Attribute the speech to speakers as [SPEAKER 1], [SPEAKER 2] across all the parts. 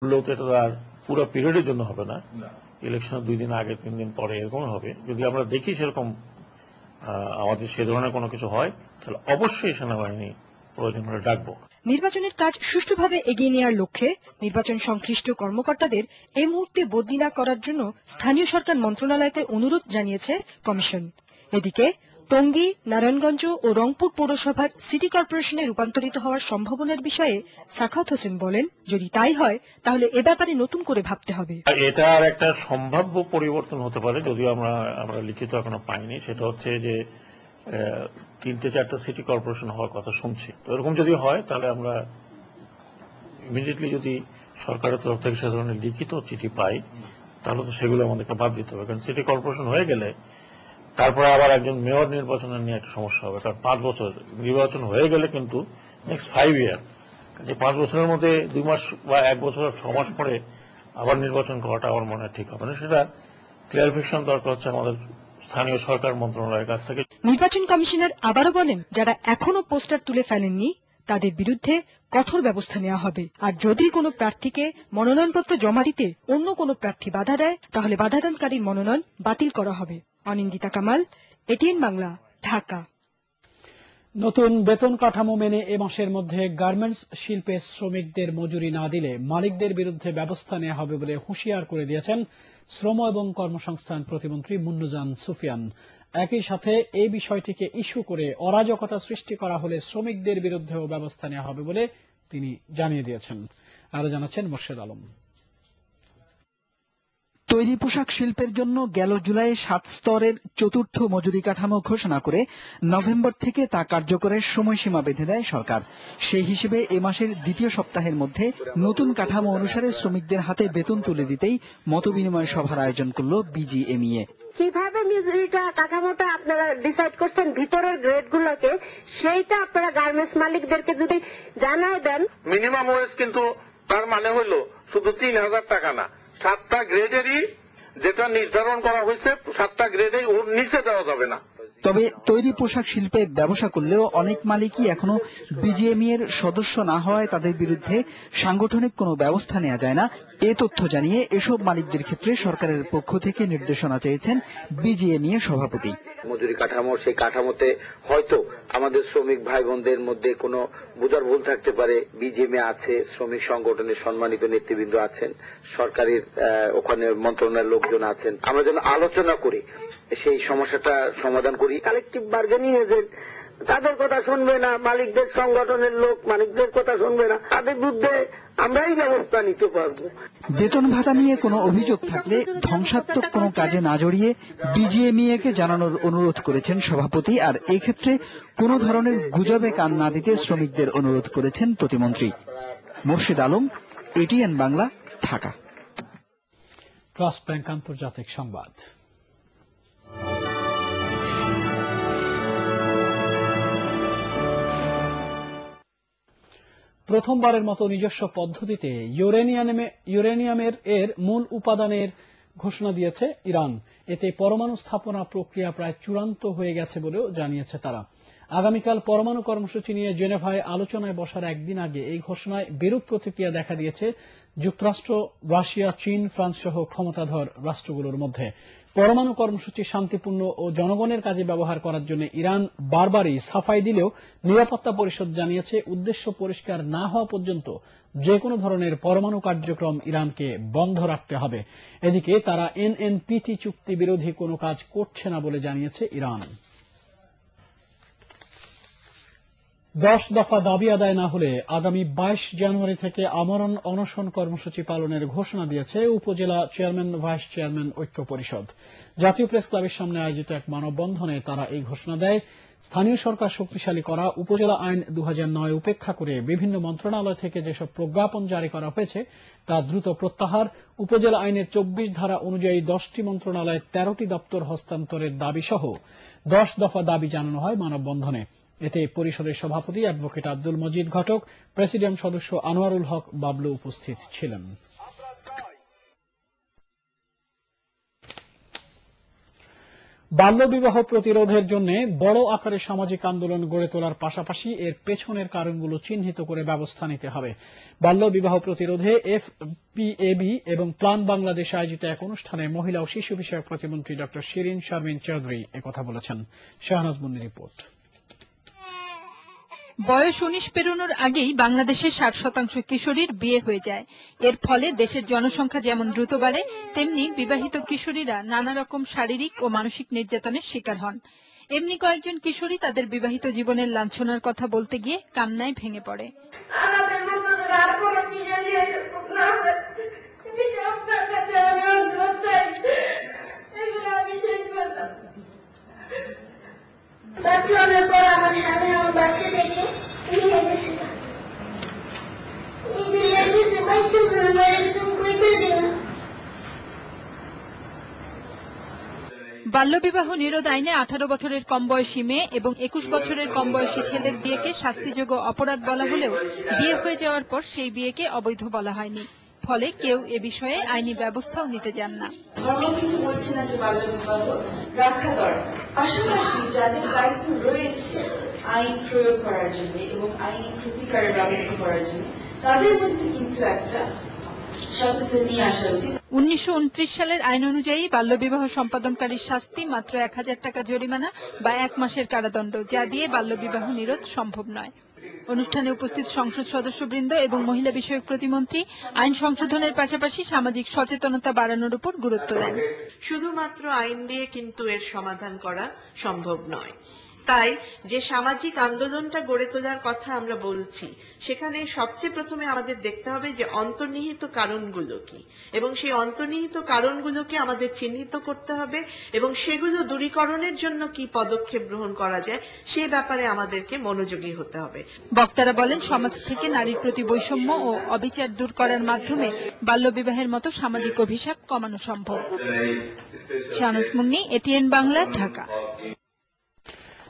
[SPEAKER 1] করলেও তো এটা আর পুরো পিরিয়ডের জন্য হবে না, ইলেকশনের 2 দিন আগে 3 দিন পরে এরকম হবে। যদি আমরা দেখি সেরকম আমাদের সে ধরনের কোনো কিছু হয়, তাহলে অবশ্যই সেনাবাহিনী প্রয়োজন হলে ডাকবো।
[SPEAKER 2] নির্বাচনের কাজ সুষ্ঠুভাবে এগিয়ে নেওয়ার লক্ষ্যে নির্বাচন সংশ্লিষ্ট কর্মকর্তাদের এই মুহূর্তে বদলি না করার জন্য স্থানীয় সরকার মন্ত্রণালয়কে অনুরোধ জানিয়েছে কমিশন। এদিকে টঙ্গী, নারায়ণগঞ্জ ও রংপুর পৌরসভার সিটি কর্পোরেশনে রূপান্তরিত হওয়ার সম্ভাবনার বিষয়ে সাখাওয়াত হোসেন বলেন, যদি তাই হয় তাহলে এ ব্যাপারে নতুন করে ভাবতে হবে।
[SPEAKER 1] এটা আর একটা সম্ভাব্য পরিবর্তন হতে পারে, যদিও আমরা লিখিত এখনো পাইনি। সেটা হচ্ছে যে 3-4টা সিটি কর্পোরেশন হওয়ার কথা শুনছি। তো এরকম যদি হয় তাহলে আমরা ইমিডিয়েটলি যদি সরকারের তরফ থেকে সে ধরনের লিখিত চিঠি পাই, তাহলে তো সেগুলো আমাদেরকে বাদ দিতে হবে। কারণ সিটি কর্পোরেশন হয়ে গেলে তারপরে আবার একজন মেয়র নির্বাচনের নিয়ে একটা সমস্যা হবে। কারণ 5 বছর নির্বাচন হয়ে গেলে কিন্তু নেক্সট 5 ইয়ার, যে 5 বছরের মধ্যে 2 মাস বা 1 বছর 6 মাস পরে আবার নির্বাচন করাটা আমার মনে হয় ঠিক হবে না। সেটা ক্লিয়ারিফিকেশন দরকার হচ্ছে আমাদের স্থানীয় সরকার মন্ত্রণালয়ের কাছ থেকে।
[SPEAKER 2] নির্বাচন কমিশনার আবারও বলেন, যারা এখনো পোস্টার তুলে ফেলেননি তাদের বিরুদ্ধে কঠোর ব্যবস্থা নেওয়া হবে। আর যদি কোনো প্রার্থীকে মনোনয়নপত্র জমা দিতে অন্য কোনো প্রার্থী বাধা দেয়, তাহলে বাধাদানকারীর মনোনয়ন বাতিল করা হবে। অনিন্দিতা কামাল, এটিএন বাংলা, ঢাকা।
[SPEAKER 3] নতুন বেতন কাঠামো মেনে এ মাসের মধ্যে গার্মেন্টস শিল্পে শ্রমিকদের মজুরি না দিলে মালিকদের বিরুদ্ধে ব্যবস্থা নেওয়া হবে বলে হুঁশিয়ার করে দিয়েছেন শ্রম এবং কর্মসংস্থান প্রতিমন্ত্রী মুন্নুজান সুফিয়ান। একই সাথে এই বিষয়টিকে ইস্যু করে অরাজকতা সৃষ্টি করা হলে শ্রমিকদের বিরুদ্ধেও ব্যবস্থা নেওয়া হবে বলে তিনি জানিয়ে দিয়েছেন। আরো জানাচ্ছেন মোর্শেদ আলম।
[SPEAKER 4] তৈরি পোশাক শিল্পের জন্য গেল জুলাই 7 স্তরের চতুর্থ মজুরি কাঠামো ঘোষণা করে নভেম্বর থেকে তা কার্যকরের সময়সীমা বেঁধে দেয় সরকার। সেই হিসেবে এ মাসের দ্বিতীয় সপ্তাহের মধ্যে নতুন কাঠামো অনুসারে শ্রমিকদের হাতে বেতন তুলে দিতেই মতবিনিময় সভার আয়োজন করল বিজিএমইএ।
[SPEAKER 5] কিভাবে মজুরিটা কাঠামোটা আপনারা ডিসাইড করছেন ভিতরের গ্রেডগুলোকে, সেইটা আপনারা গার্মেন্টস মালিকদেরকে যদি জানায় দেন।
[SPEAKER 6] মিনিমাম ওয়েজ কিন্তু তার মানে হলো শুধু 3,000 টাকা না, 7টা গ্রেডেরই যেটা নির্ধারণ করা হয়েছে 7টা গ্রেডে ওর নিচে দেওয়া যাবে না।
[SPEAKER 4] তবে তৈরি পোশাক শিল্পে ব্যবসা করলেও অনেক মালিকই এখনো বিজিএমইএর সদস্য না হওয়ায় তাদের বিরুদ্ধে সাংগঠনিক কোনো ব্যবস্থা নেওয়া যায় না। এ তথ্য জানিয়ে এসব মালিকদের ক্ষেত্রে সরকারের পক্ষ থেকে নির্দেশনা চেয়েছেন বিজিএমইএ সভাপতি।
[SPEAKER 7] মজুরি কাঠামো, সেই কাঠামোতে হয়তো আমাদের শ্রমিক ভাই বোনদের মধ্যে কোনো বোঝার ভুল থাকতে পারে। বিজিএমইএ আছে, শ্রমিক সংগঠনের সম্মানিত নেতৃবৃন্দ আছেন, সরকারের ওখানে মন্ত্রণালয়ের লোকজন আছেন। আমরা যেন আলোচনা করি সেই সমস্যাটা সমাধান করি।
[SPEAKER 5] কালেকটিভ বার্গেনিং এজেন্ট তাদের কথা শুনবে না, মালিকদের সংগঠনের লোক মালিকদের কথা শুনবে না, তাদের বিরুদ্ধে আমরাই ব্যবস্থা নিতে পারবো।
[SPEAKER 4] বেতন ভাতা নিয়ে কোনো অভিযোগ থাকলে ধ্বংসাত্মক কোনো কাজে না জড়িয়ে বিজিএমইএকে জানানোর অনুরোধ করেছেন সভাপতি। আর এক্ষেত্রে কোনো ধরনের গুজবে কান না দিতে শ্রমিকদের অনুরোধ করেছেন প্রতিমন্ত্রী। Morshed Alam, ATN Bangla, Dhaka.
[SPEAKER 3] Trust bank আন্তর্জাতিক সংবাদ। প্রথমবারের মতো নিজস্ব পদ্ধতিতে ইউরেনিয়ামের মূল উপাদানের ঘোষণা দিয়েছে ইরান। এতে পরমাণু স্থাপনা প্রক্রিয়া প্রায় চূড়ান্ত হয়ে গেছে বলেও জানিয়েছে তারা। আগামীকাল পরমাণু কর্মসূচি নিয়ে জেনেভায় আলোচনায় বসার একদিন আগে এই ঘোষণায় বিরূপ প্রতিক্রিয়া দেখা দিয়েছে যুক্তরাষ্ট্র, রাশিয়া, চীন, ফ্রান্স সহ ক্ষমতাধর রাষ্ট্রগুলোর মধ্যে। পরমাণু কর্মসূচি শান্তিপূর্ণ ও জনগণের কাজে ব্যবহার করার জন্য ইরান বারবারই সাফাই দিলেও নিরাপত্তা পরিষদ জানিয়েছে উদ্দেশ্য পরিষ্কার না হওয়া পর্যন্ত যে কোনো ধরনের পরমাণু কার্যক্রম ইরানকে বন্ধ রাখতে হবে। এদিকে তারা এনএনপিটি চুক্তি বিরোধী কোনো কাজ করছে না বলে জানিয়েছে ইরান। 10 দফা দাবি আদায় না হলে আগামী 22 জানুয়ারি থেকে আমরণ অনশন কর্মসূচি পালনের ঘোষণা দিয়েছে উপজেলা চেয়ারম্যান ভাইস চেয়ারম্যান ঐক্য পরিষদ। জাতীয় প্রেস ক্লাবের সামনে আয়োজিত এক মানববন্ধনে তারা এই ঘোষণা দেয়। স্থানীয় সরকার শক্তিশালী করা, উপজেলা আইন 2009 উপেক্ষা করে বিভিন্ন মন্ত্রণালয় থেকে যেসব প্রজ্ঞাপন জারি করা হয়েছে তা দ্রুত প্রত্যাহার, উপজেলা আইনের 24 ধারা অনুযায়ী 10টি মন্ত্রণালয়ের 13টি দপ্তর হস্তান্তরের দাবি সহ 10 দফা দাবি জানানো হয় মানববন্ধনে। এতে পরিষদের সভাপতি অ্যাডভোকেট আব্দুল মজিদ ঘটক, প্রেসিডিয়াম সদস্য আনোয়ারুল হক বাবলু উপস্থিত ছিলেন। বাল্যবিবাহ প্রতিরোধের জন্য বড় আকারে সামাজিক আন্দোলন গড়ে তোলার পাশাপাশি এর পেছনের কারণগুলো চিহ্নিত করে ব্যবস্থা নিতে হবে। বাল্যবিবাহ প্রতিরোধে এফপিএবি এবং প্ল্যান বাংলাদেশ আয়োজিত এক অনুষ্ঠানে মহিলা ও শিশু বিষয়ক প্রতিমন্ত্রী ডক্টর শিরিন শারমিন চৌধুরী একথা বলেছেন। শাহনাজ মুন্নির রিপোর্ট।
[SPEAKER 8] বয়স 19 পেরোনোর আগেই বাংলাদেশের 60% কিশোরীর বিয়ে হয়ে যায়। এর ফলে দেশের জনসংখ্যা যেমন দ্রুত বাড়ে, তেমনি বিবাহিত কিশোরীরা নানা রকম শারীরিক ও মানসিক নির্যাতনের শিকার হন। এমনি কয়েকজন কিশোরী তাদের বিবাহিত জীবনের লাঞ্ছনার কথা বলতে গিয়ে কান্নায় ভেঙে পড়ে। বাল্যবিবাহ নিরোধ আইনে 18 বছরের কম বয়সী মেয়ে এবং 21 বছরের কম বয়সী ছেলের বিয়েকে শাস্তিযোগ্য অপরাধ বলা হলেও বিয়ে হয়ে যাওয়ার পর সেই বিয়েকে অবৈধ বলা হয়নি। ফলে কেউ এ বিষয়ে আইনি ব্যবস্থাও নিতে যান না।
[SPEAKER 9] ধর্ম কিন্তু বলছে না যে বাল্যবিবাহ রাখা দরকার, পাশাপাশি যাদের দায়িত্ব রয়েছে আইন প্রয়োগ করার জন্য এবং আইনি প্রতিকারের ব্যবস্থা করার জন্য, তাদের মধ্যে কিন্তু একটা সচেতন নিয়ে আসা উচিত।
[SPEAKER 8] 1929 সালের আইন অনুযায়ী বাল্যবিবাহ সম্পাদনকারীর শাস্তি মাত্র 1000 টাকা জরিমানা বা 1 মাসের কারাদণ্ড, যা দিয়ে বাল্যবিবাহ নিরোধ সম্ভব নয়। অনুষ্ঠানে উপস্থিত সংসদ সদস্যবৃন্দ এবং মহিলা বিষয়ক প্রতিমন্ত্রী আইন সংশোধনের পাশাপাশি সামাজিক সচেতনতা বাড়ানোর উপর গুরুত্ব দেন।
[SPEAKER 10] শুধুমাত্র আইন দিয়ে কিন্তু এর সমাধান করা সম্ভব নয়। তাই যে সামাজিক আন্দোলনটা গড়ে তোলার কথা আমরা বলছি, সেখানে সবচেয়ে প্রথমে আমাদের দেখতে হবে যে অন্তর্নিহিত কারণগুলো কি, এবং সেই অন্তর্নিহিত কারণগুলোকে আমাদের চিহ্নিত করতে হবে এবং সেগুলো দূরীকরণের জন্য কি পদক্ষেপ গ্রহণ করা যায় সে ব্যাপারে আমাদেরকে মনোযোগী হতে হবে।
[SPEAKER 8] বক্তারা বলেন, সমাজ থেকে নারীর প্রতি বৈষম্য ও অবিচার দূর করার মাধ্যমে বাল্যবিবাহের মতো সামাজিক অভিশাপ কমানো সম্ভব। শাহনাজ মুন্নি, এটিএন বাংলা, ঢাকা।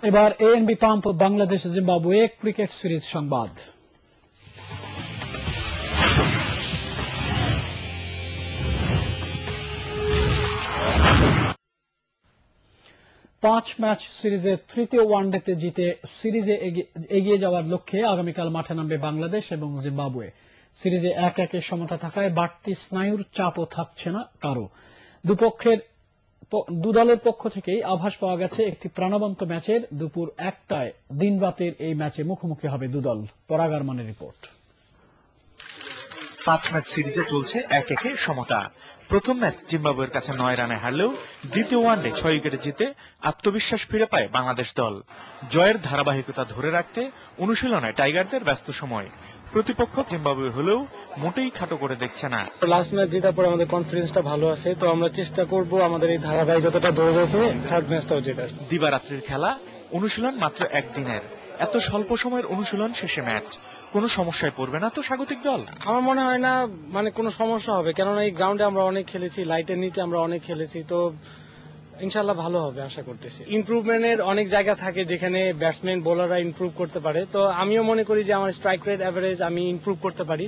[SPEAKER 3] এবার ANB pump Bangladesh Zimbabwe cricket series সংবাদ। 5 ম্যাচ সিরিজের তৃতীয় ওয়ানডেতে জিতে সিরিজে এগিয়ে যাওয়ার লক্ষ্যে আগামীকাল মাঠে নামবে বাংলাদেশ এবং জিম্বাবুয়ে। সিরিজে 1-1 সমতা থাকায় বাড়তি স্নায়ুর চাপও থাকছে না কারো। দু দলের পক্ষ থেকেই আভাস পাওয়া গেছে একটি প্রাণবন্ত ম্যাচের। দুপুর 1টায় দিনরাতের এই ম্যাচে মুখোমুখি হবে দুদল। পরাগ আরমানের রিপোর্ট।
[SPEAKER 11] 5 ম্যাচ সিরিজে চলছে 1-1 সমতা। প্রথম ম্যাচ জিম্বাবুয়ের কাছে 9 রানে হারলেও দ্বিতীয় ওয়ানডে 6 উইকেটে জিতে আত্মবিশ্বাস ফিরে পায় বাংলাদেশ দল। জয়ের ধারাবাহিকতা ধরে রাখতে অনুশীলনে টাইগারদের ব্যস্ত সময়। প্রতিপক্ষ জিম্বাবুয়ে হলেও মোটেই খাটো করে দেখছে না।
[SPEAKER 12] লাস্ট ম্যাচ জেতার পর আমাদের কনফিডেন্সটা ভালো আছে, তো আমরা চেষ্টা করব আমাদের এই ধারাবাহিকতাটা ধরে রেখে থার্ড ম্যাচটাও জেতার।
[SPEAKER 11] দিবারাত্রির খেলা, অনুশীলন মাত্র একদিনের। এত স্বল্প সময়ের অনুশীলন শেষে ম্যাচ, কোনো সমস্যায় পড়বে না তো স্বাগতিক দল?
[SPEAKER 12] আমার মনে হয় না কোনো সমস্যা হবে, কেননা এই গ্রাউন্ডে আমরা অনেক খেলেছি, লাইটের নিচে আমরা অনেক খেলেছি, তো ইনশাল্লাহ ভালো হবে আশা করতেছি। ইমপ্রুভমেন্টের অনেক জায়গা থাকে যেখানে ব্যাটসম্যান বোলাররা ইমপ্রুভ করতে পারে, তো আমিও মনে করি যে আমার স্ট্রাইক রেট এভারেজ আমি ইমপ্রুভ করতে পারি,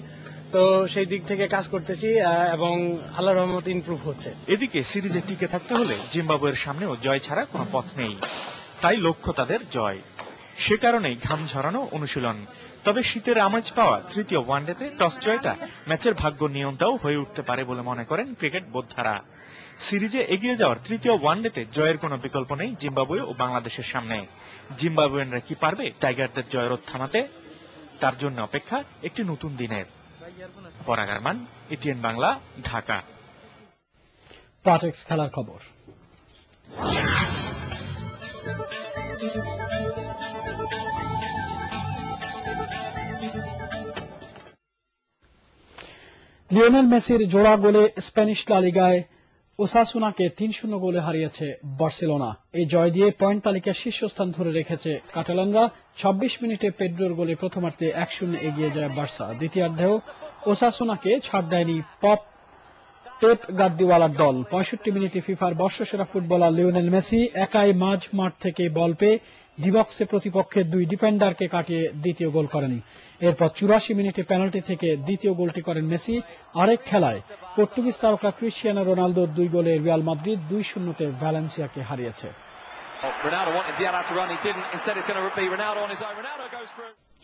[SPEAKER 12] তো সেই দিক থেকে কাজ করতেছি এবং আল্লাহর রহমতে ইমপ্রুভ হচ্ছে।
[SPEAKER 11] এদিকে সিরিজে টিকে থাকতে হলে জিম্বাবুয়ের সামনেও জয় ছাড়া কোনো পথ নেই, তাই লক্ষ্য তাদের জয়। সে কারণেই ঘাম ঝরানো অনুশীলন। তবে শীতের আমেজ পাওয়া তৃতীয় ওয়ানডেতে টস জয়টা ম্যাচের ভাগ্য নিয়ন্ত্রণও হয়ে উঠতে পারে বলে মনে করেন ক্রিকেট বোদ্ধারা। সিরিজে এগিয়ে যাওয়ার তৃতীয় ওয়ানডেতে জয়ের কোনো বিকল্প নেই জিম্বাবুয়ে ও বাংলাদেশের সামনে। জিম্বাবুয়ানরা কি পারবে টাইগারদের জয়রোধ থামাতে? তার জন্য অপেক্ষা একটি নতুন দিনের। পরাগ আরমান, এটিএন বাংলা, ঢাকা।
[SPEAKER 3] পাটেক্স খেলার খবর। লিওনেল মেসির জোড়া গোলে স্প্যানিশ লা লিগায় ওসাসুনাকে 3-0 গোলে হারিয়েছে বার্সেলোনা। এই জয় দিয়ে পয়েন্ট তালিকার শীর্ষস্থান ধরে রেখেছে কাতালানরা। 26 মিনিটে পেড্রোর গোলে প্রথমার্ধে 1-0 এগিয়ে যায় বার্সা। দ্বিতীয়ার্ধেও ওসাসুনাকে ছাড় দেয়নি পেপ গার্দিওয়ালার দল। 65 মিনিটে ফিফার বর্ষসেরা ফুটবলার লিওনেল মেসি একাই মাঝ মাঠ থেকে বল পেয়ে ডিবক্সে প্রতিপক্ষের 2 ডিফেন্ডারকে কাটিয়ে দ্বিতীয় গোল করেন। এরপর 84 মিনিটে পেনাল্টি থেকে দ্বিতীয় গোলটি করেন মেসি। আরেক খেলায় পর্তুগিজ তারকা ক্রিস্টিয়ানো রোনালদোর 2 গোলে রিয়াল মাদ্রিদ 2-0 ভ্যালেন্সিয়াকে হারিয়েছে।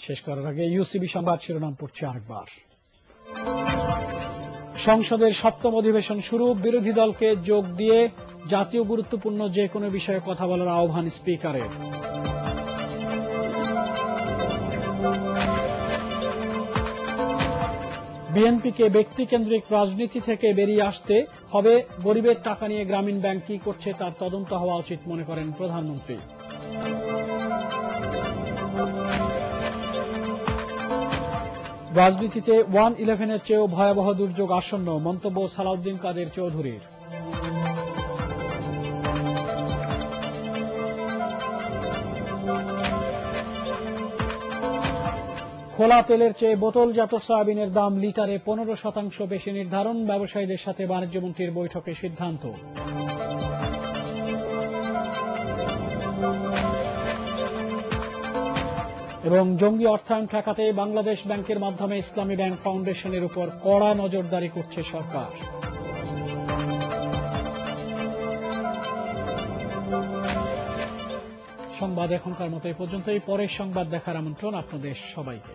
[SPEAKER 3] শেষ করার আগে ইউসিবি সংবাদ শিরোনাম পড়ছি আরেকবার। সংসদের সপ্তম অধিবেশন শুরু, বিরোধী দলকে যোগ দিয়ে জাতীয় গুরুত্বপূর্ণ যে কোনো বিষয়ে কথা বলার আহ্বান স্পিকারের। বিএনপিকে ব্যক্তিকেন্দ্রিক রাজনীতি থেকে বেরিয়ে আসতে হবে, গরিবের টাকা নিয়ে গ্রামীণ ব্যাংক কি করছে তার তদন্ত হওয়া উচিত মনে করেন প্রধানমন্ত্রী। রাজনীতিতে 1/11-এর চেয়েও ভয়াবহ দুর্যোগ আসন্ন, মন্তব্য সালাউদ্দিন কাদের চৌধুরীর। খোলা তেলের চেয়ে বোতলজাত সয়াবিনের দাম লিটারে 15% বেশি নির্ধারণ, ব্যবসায়ীদের সাথে বাণিজ্যমন্ত্রীর বৈঠকে সিদ্ধান্ত। এবং জঙ্গি অর্থায়ন ঠেকাতে বাংলাদেশ ব্যাংকের মাধ্যমে ইসলামী ব্যাংক ফাউন্ডেশনের উপর কড়া নজরদারি করছে সরকার। সংবাদ এখনকার মতো এই পর্যন্তই। পরের সংবাদ দেখার আমন্ত্রণ আপনাদের সবাইকে।